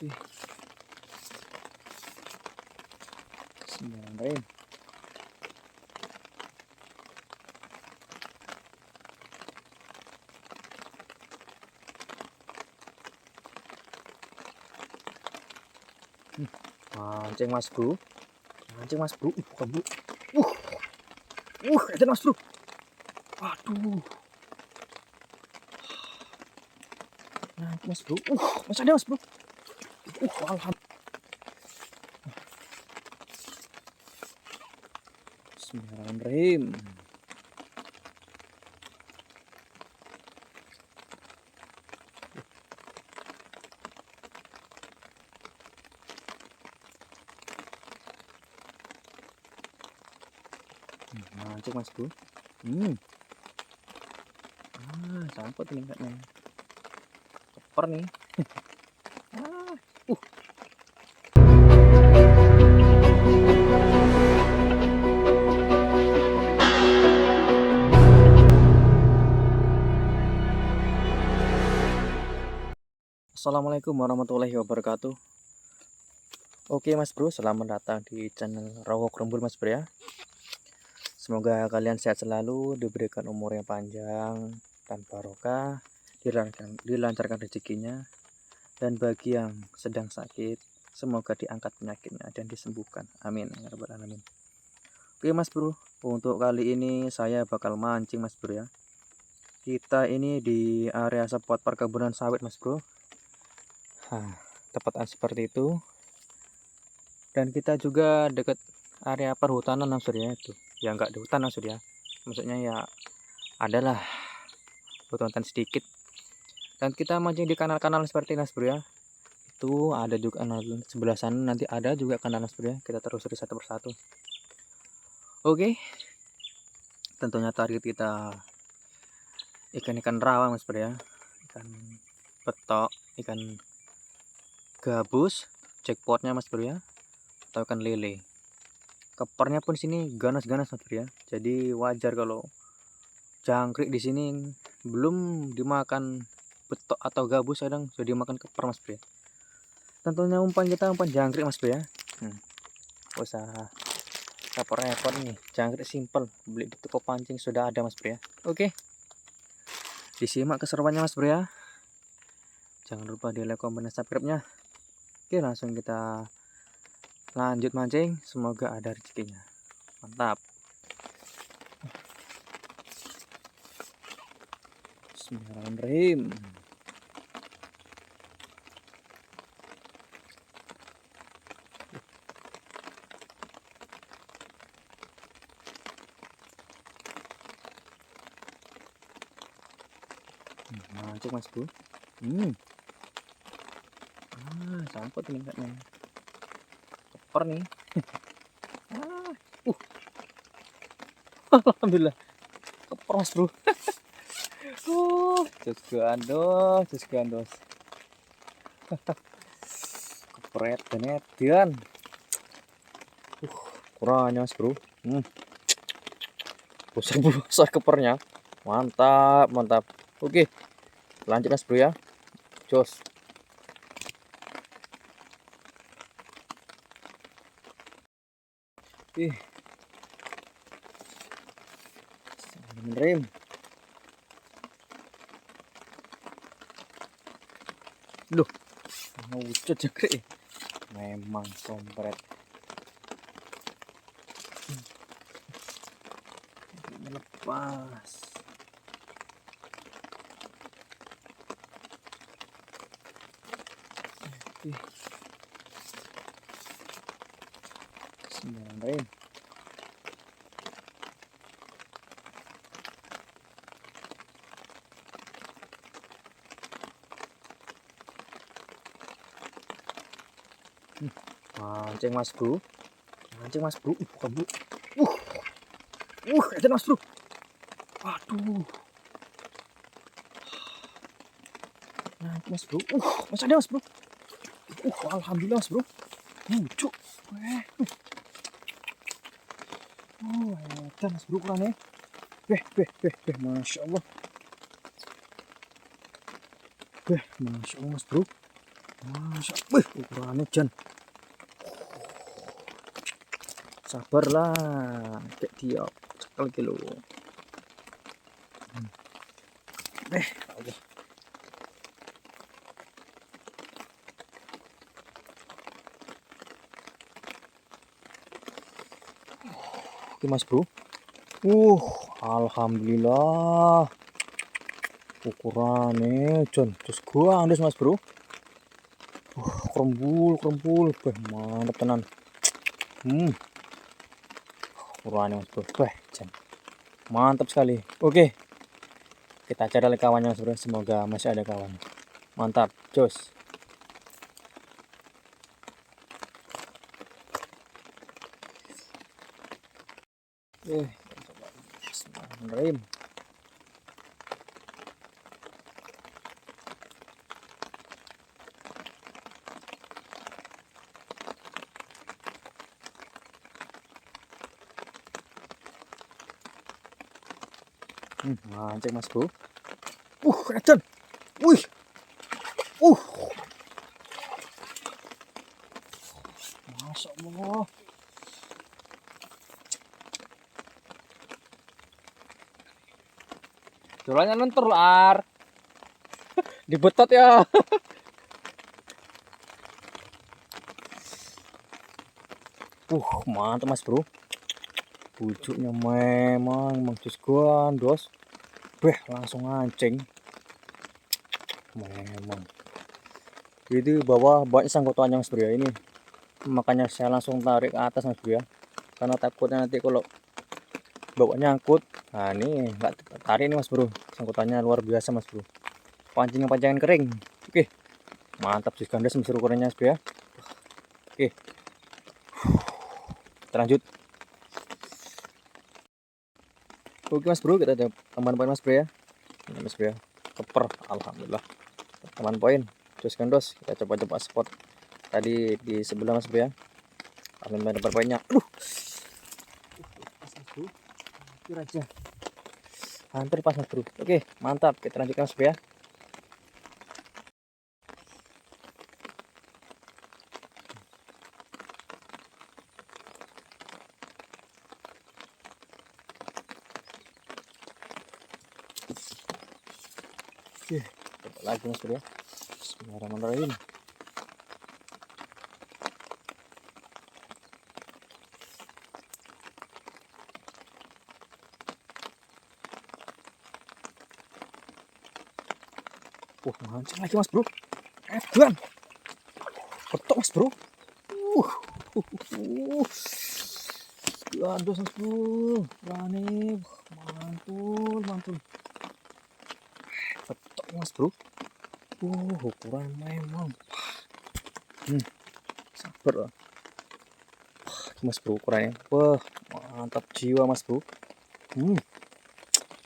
Oke. Bismillahirrahmanirrahim. Mancing mas bro. Mancing mas bro. Bukan bro. Ada mas bro. Waduh. Nah, mas bro. Masih ada mas bro. Alhamdulillah. Bismillahirrahmanirrahim. Mancing mas bro. Sangkut nih enggak nih. Keper nih. Assalamualaikum warahmatullahi wabarakatuh. Oke mas bro, selamat datang di channel Rawok Rembul mas bro ya. Semoga kalian sehat selalu, diberikan umur yang panjang dan barokah, dilancarkan rezekinya. Dan bagi yang sedang sakit, semoga diangkat penyakitnya dan disembuhkan. Amin ya rabbal alamin. Oke mas bro, untuk kali ini saya bakal mancing mas bro ya. Kita ini di area spot perkebunan sawit mas bro. Tepatan seperti itu. Dan kita juga dekat area perhutanan mas bro ya, itu ya enggak di hutan mas bro ya, maksudnya ya adalah hutan sedikit. Dan kita mancing di kanal-kanal seperti ini mas bro ya. Itu ada juga kanal sebelah sana, nanti ada juga kanal mas bro ya. Kita telusuri satu persatu. Oke, tentunya target kita ikan-ikan rawa mas bro ya, ikan betok, ikan gabus, jackpotnya mas bro ya, atau ikan lele. Kepernya pun sini ganas-ganas mas bro ya, jadi wajar kalau jangkrik di sini belum dimakan betok atau gabus, kadang sudah dimakan keper mas bro ya. Tentunya umpan kita umpan jangkrik mas bro ya. Usah repot-repot nih, jangkrik simple, beli di toko pancing sudah ada mas bro ya. Oke, disimak keseruannya mas bro ya. Jangan lupa di like, komen, dan subscribe-nya. Oke, langsung kita lanjut mancing, semoga ada rezekinya. Mantap. Bismillahirrahmanirrahim. Mancing mas bro. Sangkut nih enggak nih. Keper nih. Alhamdulillah. Keper mas bro. Just gandos. Kepret dan edian. Kurangnya mas bro. Besar kepernya. Mantap. Oke, lanjut mas bro ya. Jos. Rem. Loh, mau wujud jangkrik. Memang sompret. Melepas. Bismillahirrahmanirrahim. Mancing mas bro. Bukan bro. Ada mas bro. Waduh. Nah, mas bro. Masih ada mas bro. Alhamdulillah mas bro. Lucu. Ada mas bro ukurannya. Masya Allah. Masya Allah mas bro. Masa, wih, ukurannya Jan. Sabarlah, kayak tiap sekali kilo. Oke. Oke Mas Bro. Alhamdulillah. Ukurannya Jan, terus gua andes Mas Bro. Kerembul, mantap tenan. Ukurannya Mas Bro, Jan, mantap sekali. Oke, kita cari lagi kawannya Mas Bro. Semoga masih ada kawan. Mantap, jos. Coba Bismillahirrahmanirrahim. Mancing Mas Bro. Keren. Wih. Masya Allah. Jualannya lentur lar. Dibetot ya. Mantap Mas Bro. Bujuknya memang jus gandos. Langsung mancing. Memang. Jadi bawah banyak sangkutannya Mas Bro ya ini. Makanya saya langsung tarik ke atas Mas Bro ya. Karena takutnya nanti kalau bawa nyangkut. Nah ini nggak tarik nih Mas Bro. Sangkutannya luar biasa Mas Bro. Pancingan kering. Oke. Mantap jus gandos Mas Bro ukurannya Mas Bro ya. Oke. Kita lanjut. Oke Mas Bro, kita ada tambahan poin Mas Bro ya. Ini Mas Bro ya. Keper, alhamdulillah. Tambahan poin. Jus gandos. Kita coba spot tadi di sebelah Mas Bro ya. Alhamdulillah dapat poinnya. Pas Mas Bro. Hampir aja. Hampir pas Mas Bro. Oke, mantap. Kita lanjutkan Mas Bro ya. Oke, coba lagi Mas Bro ya. Bismillahirrahmanirrahim. Mancing lagi Mas Bro. Edan. Betok Mas Bro. Gandos Mas Bro. Berani. Mantul. Betok Mas Bro. Ukuran memang. Sabar lah. Mas Bro ukurannya. Mantap jiwa Mas Bro.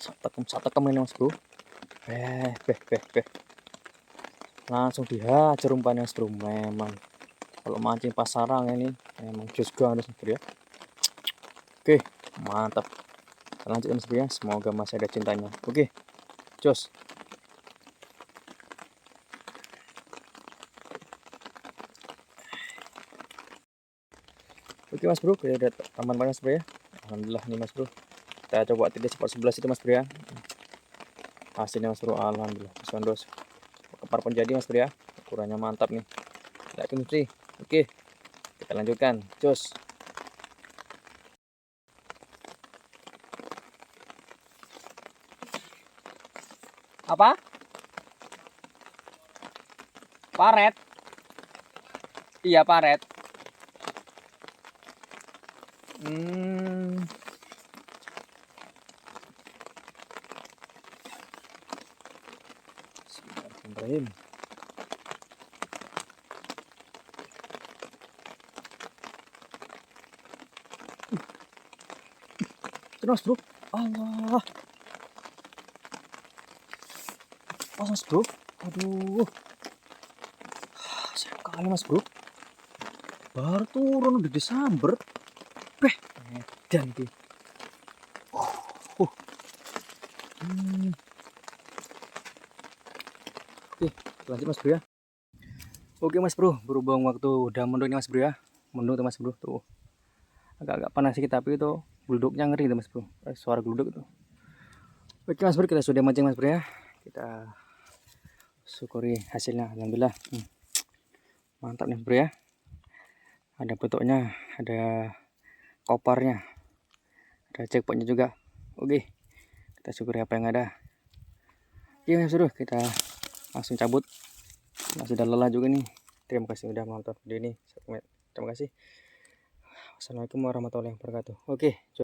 Satekem ini Mas Bro. Langsung dihajar umpannya Mas Bro. Memang kalau mancing pas sarang ini memang jus gandos Mas Bro ya. Oke, mantap. Kita lanjutkan Mas Bro ya. Semoga masih ada cintanya. Oke, jos. Oke Mas Bro, kita udah tambahan banyak Mas Bro ya. Alhamdulillah nih Mas Bro. Kita coba tidak spot 11 itu Mas Bro ya. Hasilnya Mas Bro, alhamdulillah jus gandos. Kepar pun jadi Mas Bro ya. Ukurannya mantap nih. Lihat ini. Oke, kita lanjutkan. Jos. Apa? Paret. Iya, paret. Bismillahirrahmanirrahim. Terus Bro. Allah. Pas Mas Bro. Aduh. Sekali Mas Bro. Baru turun udah disamber. Edan tuh. Oke, lanjut Mas Bro ya. Oke Mas Bro, berhubung waktu udah mendung nih Mas Bro ya. Mendung tuh Mas Bro tuh. Agak-agak panas sedikit tapi itu geluduknya ngeri tuh Mas Bro. Suara geluduk tuh. Oke Mas Bro, kita sudah mancing Mas Bro ya. Kita syukuri hasilnya, alhamdulillah. Mantap nih Bro ya. Ada bentuknya, ada koparnya, ada jackpotnya juga. Oke, kita syukuri apa yang ada. Oke Mas Bro, kita langsung cabut. Masih udah lelah juga nih. Terima kasih udah menonton video ini. Terima kasih. Assalamualaikum warahmatullahi wabarakatuh. Oke.